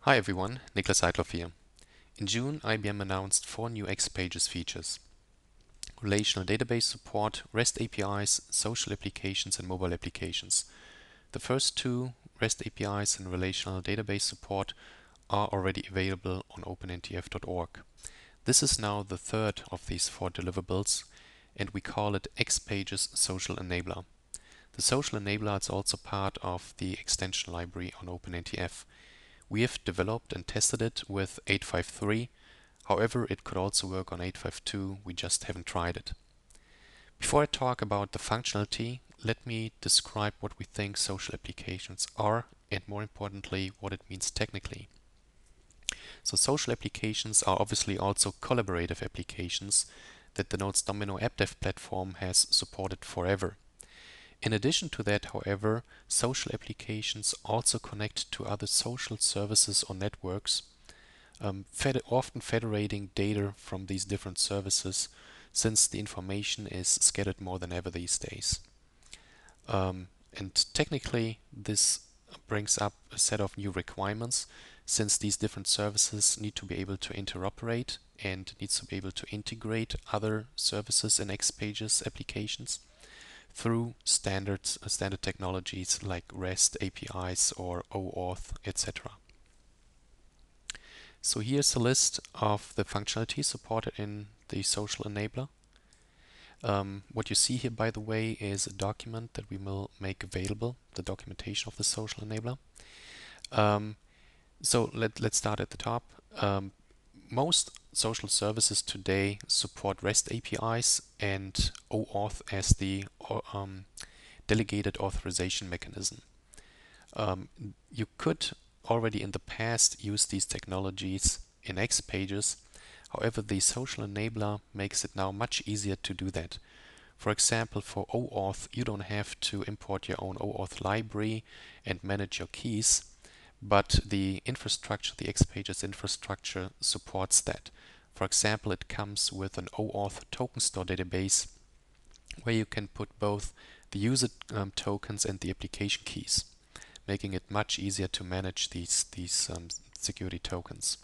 Hi everyone, Niklas Seidloff here. In June, IBM announced 4 new X-Pages features: relational database support, REST APIs, social applications, and mobile applications. The first two, REST APIs and relational database support, are already available on OpenNTF.org. This is now the third of these 4 deliverables, and we call it X-Pages Social Enabler. The Social Enabler is also part of the extension library on OpenNTF. We have developed and tested it with 8.5.3. However, it could also work on 8.5.2. We just haven't tried it. Before I talk about the functionality, let me describe what we think social applications are and, more importantly, what it means technically. So social applications are obviously also collaborative applications that the Nodes Domino App Dev platform has supported forever. In addition to that, however, social applications also connect to other social services or networks, often federating data from these different services, since the information is scattered more than ever these days. And technically, this brings up a set of new requirements, since these different services need to be able to interoperate and needs to be able to integrate other services in X-Pages applications through standard technologies like REST APIs or OAuth, etc. So here's a list of the functionalities supported in the social enabler. What you see here, by the way, is a document that we will make available, the documentation of the social enabler. So let's start at the top. Most social services today support REST APIs and OAuth as the delegated authorization mechanism. You could already in the past use these technologies in X-Pages. However, the social enabler makes it now much easier to do that. For example, for OAuth, you don't have to import your own OAuth library and manage your keys, but the infrastructure, the X-Pages infrastructure, supports that. For example, it comes with an OAuth token store database where you can put both the user tokens and the application keys, making it much easier to manage these security tokens.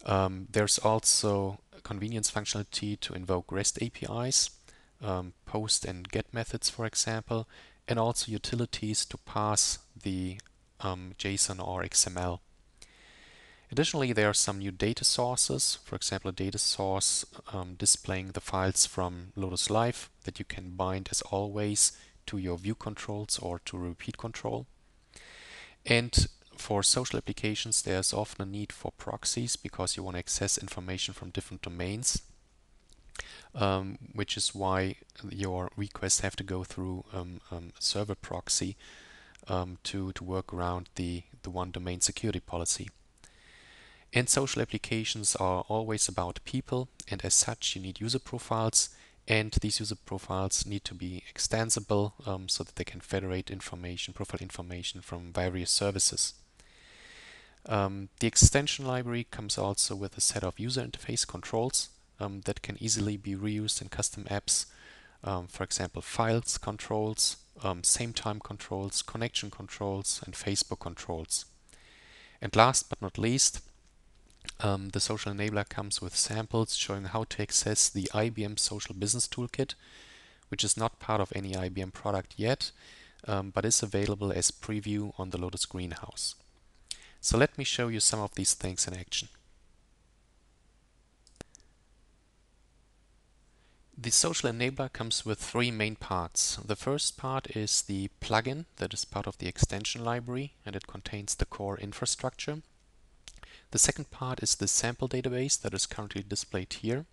There's also a convenience functionality to invoke REST APIs, post and get methods, for example, and also utilities to pass the JSON or XML. Additionally, there are some new data sources, for example, a data source displaying the files from Lotus Live that you can bind as always to your view controls or to repeat control. And for social applications, there's often a need for proxies because you want to access information from different domains, which is why your requests have to go through a server proxy to work around the one domain security policy. And social applications are always about people, and as such you need user profiles, and these user profiles need to be extensible so that they can federate information, profile information from various services. The extension library comes also with a set of user interface controls that can easily be reused in custom apps. For example, files controls, same time controls, connection controls, and Facebook controls. And last but not least, the social enabler comes with samples showing how to access the IBM Social Business Toolkit, which is not part of any IBM product yet, but is available as preview on the Lotus Greenhouse. So let me show you some of these things in action. The social enabler comes with 3 main parts. The first part is the plugin that is part of the extension library, and it contains the core infrastructure. The second part is the sample database that is currently displayed here.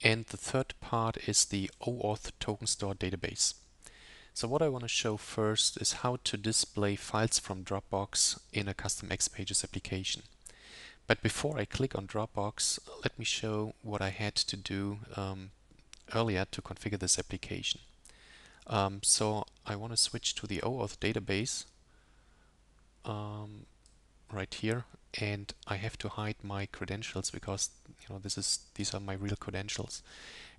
And the third part is the OAuth token store database. So what I want to show first is how to display files from Dropbox in a custom X-Pages application. But before I click on Dropbox, let me show what I had to do earlier to configure this application. So I want to switch to the OAuth database right here, and I have to hide my credentials because these are my real credentials.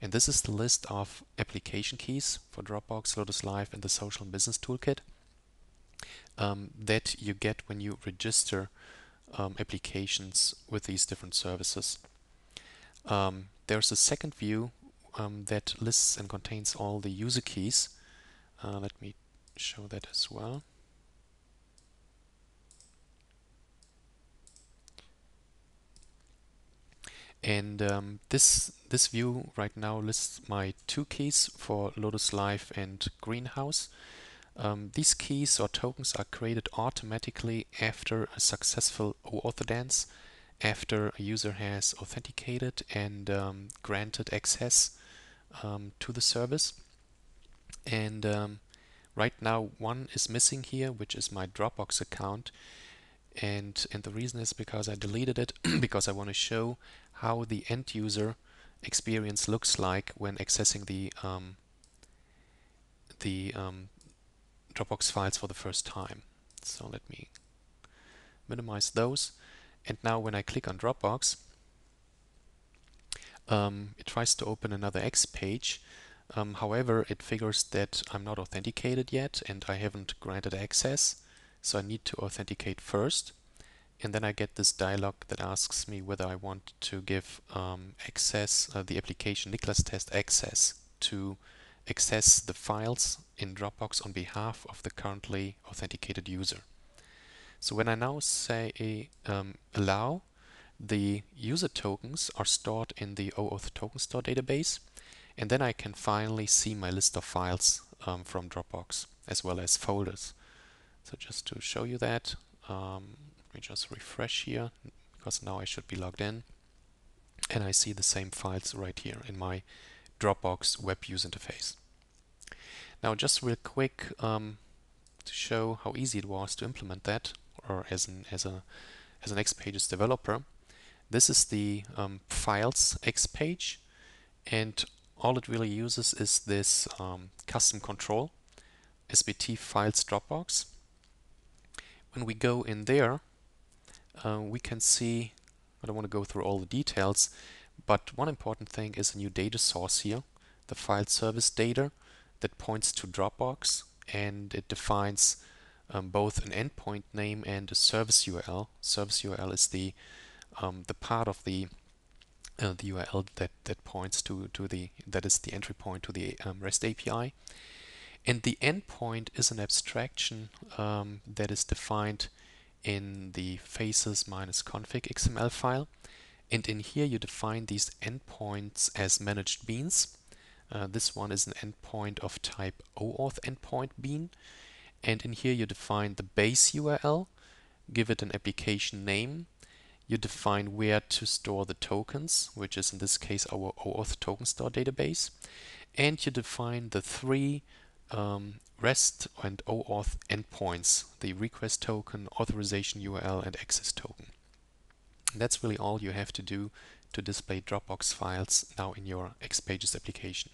And this is the list of application keys for Dropbox, Lotus Live, and the Social and Business Toolkit that you get when you register applications with these different services. There's a second view that lists and contains all the user keys. Let me show that as well. And this view right now lists my two keys for Lotus Live and Greenhouse. These keys or tokens are created automatically after a successful OAuth dance, after a user has authenticated and granted access to the service. And right now one is missing here, which is my Dropbox account. And the reason is because I deleted it because I want to show how the end user experience looks like when accessing the Dropbox files for the first time. So let me minimize those. And now when I click on Dropbox, it tries to open another X page. However, it figures that I'm not authenticated yet and I haven't granted access. So I need to authenticate first. And then I get this dialog that asks me whether I want to give access, the application Niklas Test access to access the files in Dropbox on behalf of the currently authenticated user. So when I now say allow, the user tokens are stored in the OAuth token store database, and then I can finally see my list of files from Dropbox as well as folders. So just to show you that, let me just refresh here because now I should be logged in, and I see the same files right here in my Dropbox web user interface. Now just real quick to show how easy it was to implement that, or as an Xpages developer. This is the files X page, and all it really uses is this custom control SBT files Dropbox. When we go in there, we can see, I don't want to go through all the details, but one important thing is a new data source here, the file service data that points to Dropbox, and it defines both an endpoint name and a service URL. Service URL is the part of the URL that points to that is the entry point to the REST API. And the endpoint is an abstraction that is defined in the faces-config XML file. And in here you define these endpoints as managed beans. This one is an endpoint of type OAuth endpoint bean. And in here you define the base URL, give it an application name. You define where to store the tokens, which is in this case our OAuth token store database. And you define the three REST and OAuth endpoints, the request token, authorization URL, and access token. And that's really all you have to do to display Dropbox files now in your Xpages application.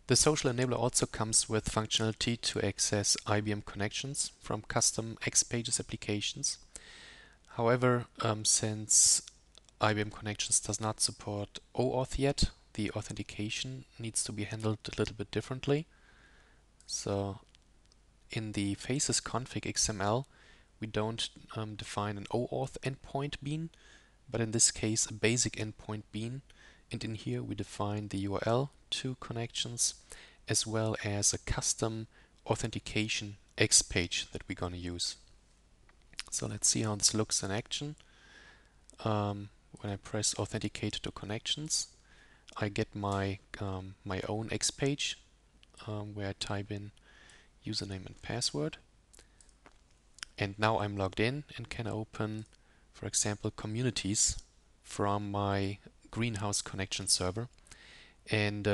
The social enabler also comes with functionality to access IBM connections from custom Xpages applications. However, since IBM Connections does not support OAuth yet, the authentication needs to be handled a little bit differently. So in the faces config XML, we don't define an OAuth endpoint bean, but in this case a basic endpoint bean. And in here we define the URL to connections as well as a custom authentication X page that we're going to use. So let's see how this looks in action. When I press authenticate to connections, I get my my own X page where I type in username and password. And now I'm logged in and can open, for example, communities from my Greenhouse connection server. And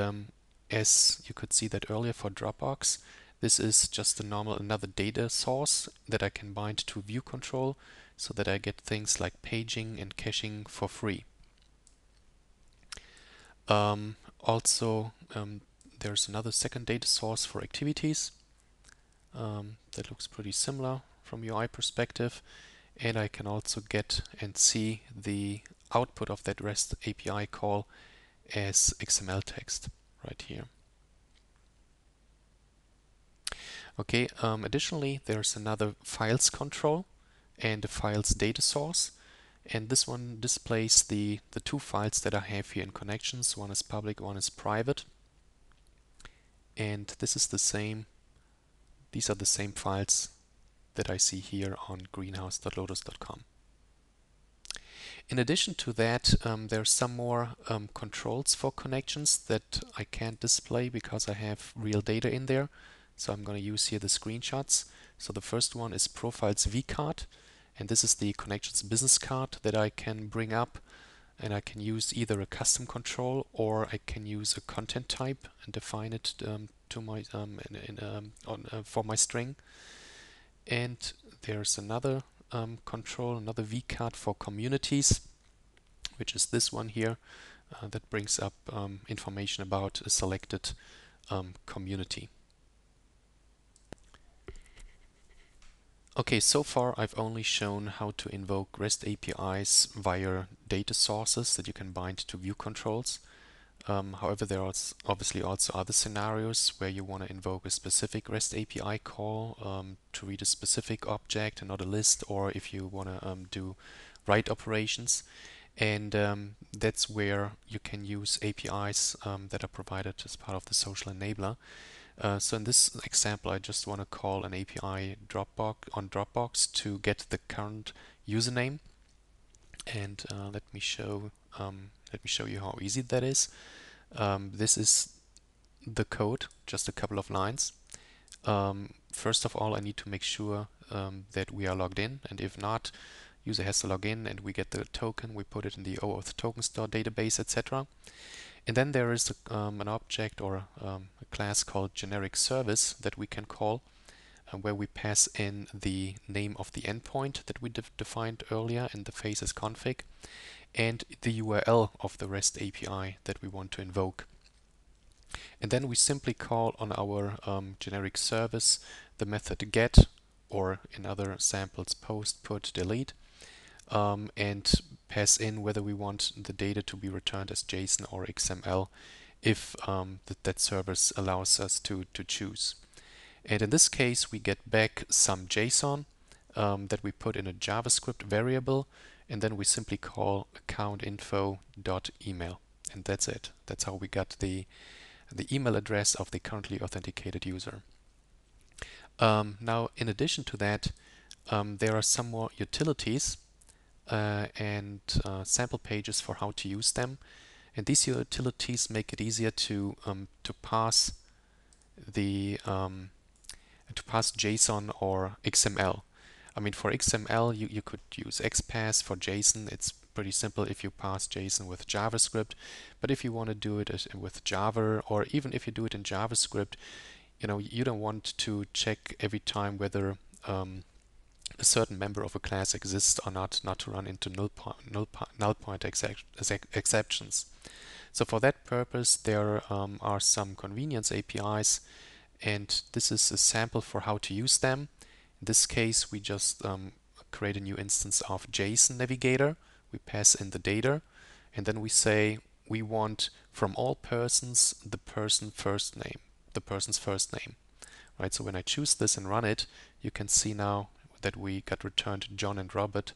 as you could see that earlier for Dropbox, this is just a normal another data source that I can bind to view control so that I get things like paging and caching for free. Also, there's another second data source for activities that looks pretty similar from UI perspective, and I can also get and see the output of that REST API call as XML text right here. Okay, additionally, there's another files control and a files data source. And this one displays the two files that I have here in connections. One is public, one is private. And this is the same, these are the same files that I see here on greenhouse.lotus.com. In addition to that, there are some more controls for connections that I can't display because I have real data in there. So I'm going to use here the screenshots. So the first one is Profiles Vcard, and this is the connections business card that I can bring up, and I can use either a custom control or I can use a content type and define it to my for my string. And there's another control, another vcard for communities, which is this one here, that brings up information about a selected community. Okay, so far I've only shown how to invoke REST APIs via data sources that you can bind to view controls. However, there are obviously also other scenarios where you want to invoke a specific REST API call to read a specific object and not a list, or if you want to do write operations. And that's where you can use APIs that are provided as part of the social enabler. So in this example, I just want to call an API on Dropbox to get the current username. And let me show you how easy that is. This is the code, just a couple of lines. First of all, I need to make sure that we are logged in, and if not, user has to log in and we get the token, we put it in the OAuth token store database, etc. And then there is an object or a class called generic service that we can call, where we pass in the name of the endpoint that we defined earlier in the phases config and the URL of the REST API that we want to invoke. And then we simply call on our generic service the method get, or in other samples post, put, delete, and pass in whether we want the data to be returned as JSON or XML if that service allows us to choose. And in this case, we get back some JSON that we put in a JavaScript variable, and then we simply call accountinfo.email, and that's it. That's how we got the email address of the currently authenticated user. Now, in addition to that, there are some more utilities and sample pages for how to use them. And these utilities make it easier to pass JSON or XML. I mean, for XML, you could use XPath. For JSON, it's pretty simple if you pass JSON with JavaScript. But if you want to do it with Java, or even if you do it in JavaScript, you don't want to check every time whether a certain member of a class exists or not to run into null point exceptions. So for that purpose, there are some convenience APIs, and this is a sample for how to use them. In this case, we just create a new instance of JSON Navigator. We pass in the data, and then we say we want from all persons the person's first name. Right? So when I choose this and run it, you can see now that we got returned John and Robert,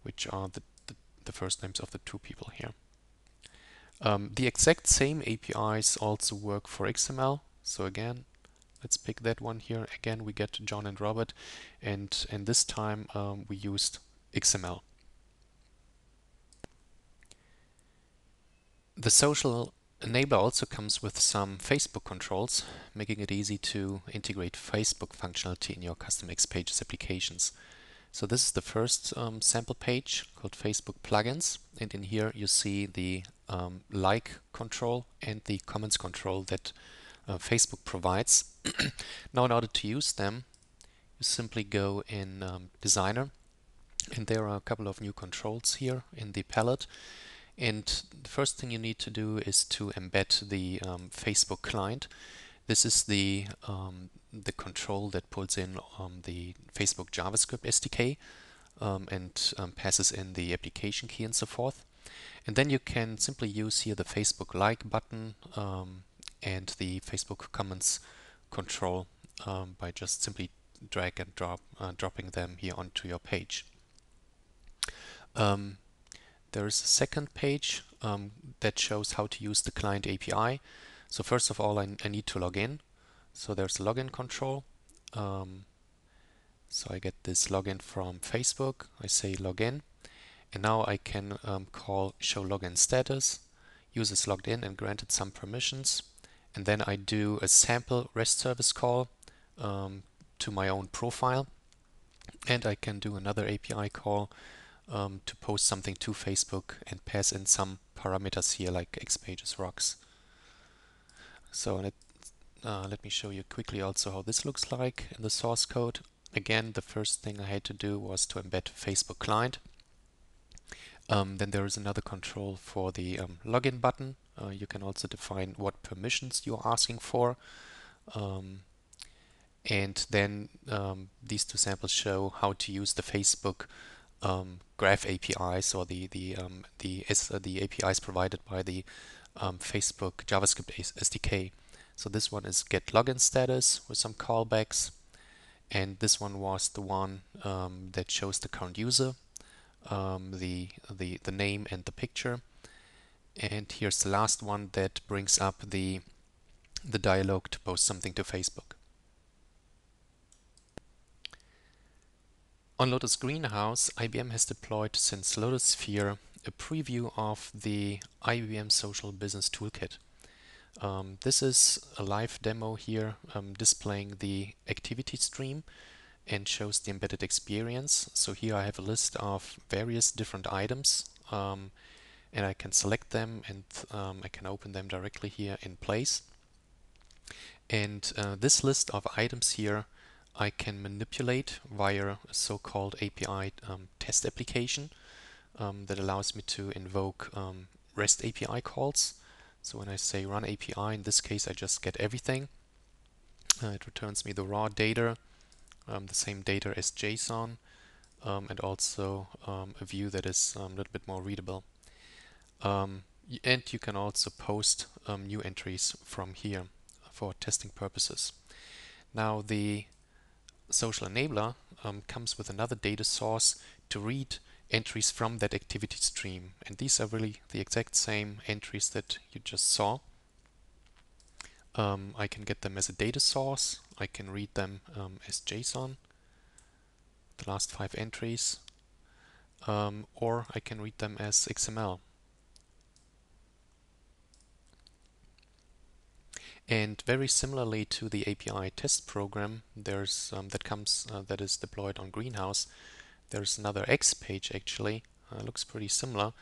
which are the first names of the two people here. The exact same APIs also work for XML. So again, let's pick that one here. Again, we get John and Robert, and this time we used XML. The social enabler also comes with some Facebook controls, making it easy to integrate Facebook functionality in your custom X Pages applications. So this is the first sample page called Facebook plugins, and in here you see the like control and the comments control that Facebook provides. Now, in order to use them, you simply go in Designer, and there are a couple of new controls here in the palette. And the first thing you need to do is to embed the Facebook client. This is the control that pulls in the Facebook JavaScript SDK and passes in the application key and so forth. And then you can simply use here the Facebook like button and the Facebook comments control by just simply drag and dropping them here onto your page. There is a second page that shows how to use the client API. So first of all, I need to log in. So there's a login control. So I get this login from Facebook. I say login, and now I can call show login status. User is logged in and granted some permissions, and then I do a sample REST service call to my own profile, and I can do another API call to post something to Facebook and pass in some parameters here like xpages rocks. So let me show you quickly also how this looks like in the source code. Again, the first thing I had to do was to embed Facebook client. Then there is another control for the login button. You can also define what permissions you are asking for. And then these two samples show how to use the Facebook graph APIs, or the APIs provided by the Facebook JavaScript SDK. So this one is get login status with some callbacks, and this one was the one that shows the current user, the name and the picture. And here's the last one that brings up the dialog to post something to Facebook. On Lotus Greenhouse, IBM has deployed since Lotus Sphere a preview of the IBM Social Business Toolkit. This is a live demo here displaying the activity stream and shows the embedded experience. So here I have a list of various different items, and I can select them, and I can open them directly here in Place. And this list of items here I can manipulate via a so-called API test application that allows me to invoke REST API calls. So when I say run API, in this case I just get everything. It returns me the raw data, the same data as JSON, and also a view that is a little bit more readable. And you can also post new entries from here for testing purposes. Now the social enabler comes with another data source to read entries from that activity stream, and these are really the exact same entries that you just saw. I can get them as a data source, I can read them as JSON, the last 5 entries, or I can read them as XML. And very similarly to the API test program, there's that is deployed on Greenhouse. There's another X page actually, looks pretty similar,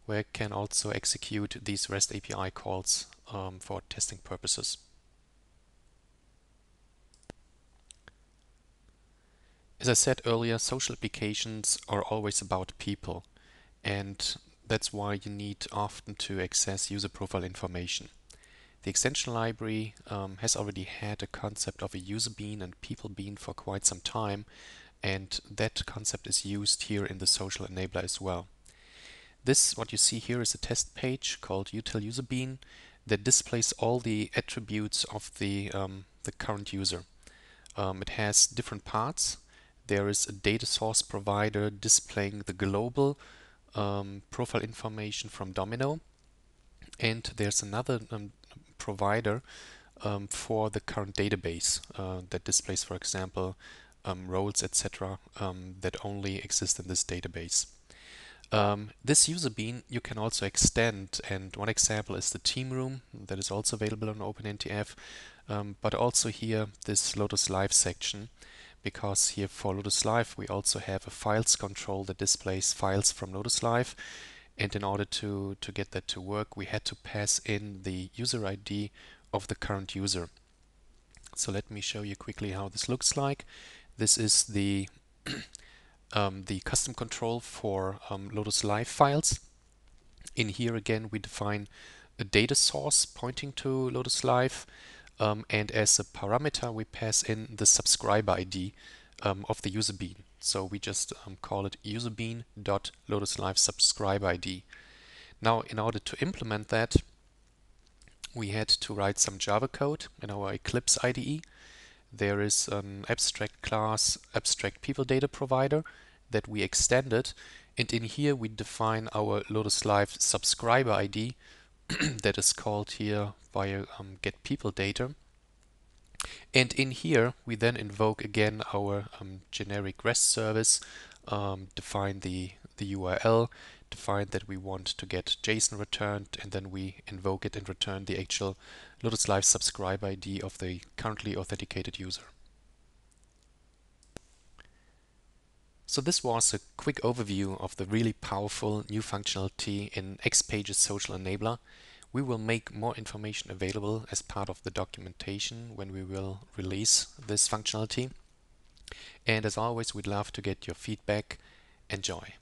where I can also execute these REST API calls for testing purposes. As I said earlier, social applications are always about people, and that's why you need often to access user profile information. The extension library has already had a concept of a user bean and people bean for quite some time, and that concept is used here in the social enabler as well. This, what you see here, is a test page called util user bean that displays all the attributes of the current user. It has different parts. There is a data source provider displaying the global profile information from Domino, and there's another provider for the current database that displays, for example, roles, etc., that only exist in this database. This user bean you can also extend, and one example is the team room that is also available on OpenNTF, but also here this Lotus Live section, because here for Lotus Live we also have a files control that displays files from Lotus Live. And in order to get that to work, we had to pass in the user ID of the current user. So let me show you quickly how this looks like. This is the the custom control for Lotus Live files. In here again we define a data source pointing to Lotus Live, and as a parameter we pass in the subscriber ID of the user bean. So we just call it userbean.lotuslive subscriber ID. Now, in order to implement that, we had to write some Java code in our Eclipse IDE there is an abstract class, abstract people data provider that we extended, and in here we define our Lotus Live subscriber ID that is called here via get people data. And in here we then invoke again our generic REST service, define the URL, define that we want to get JSON returned, and then we invoke it and return the actual Lotus Live subscriber ID of the currently authenticated user. So this was a quick overview of the really powerful new functionality in Xpage's Social Enabler. We will make more information available as part of the documentation when we will release this functionality. And as always, we'd love to get your feedback. Enjoy!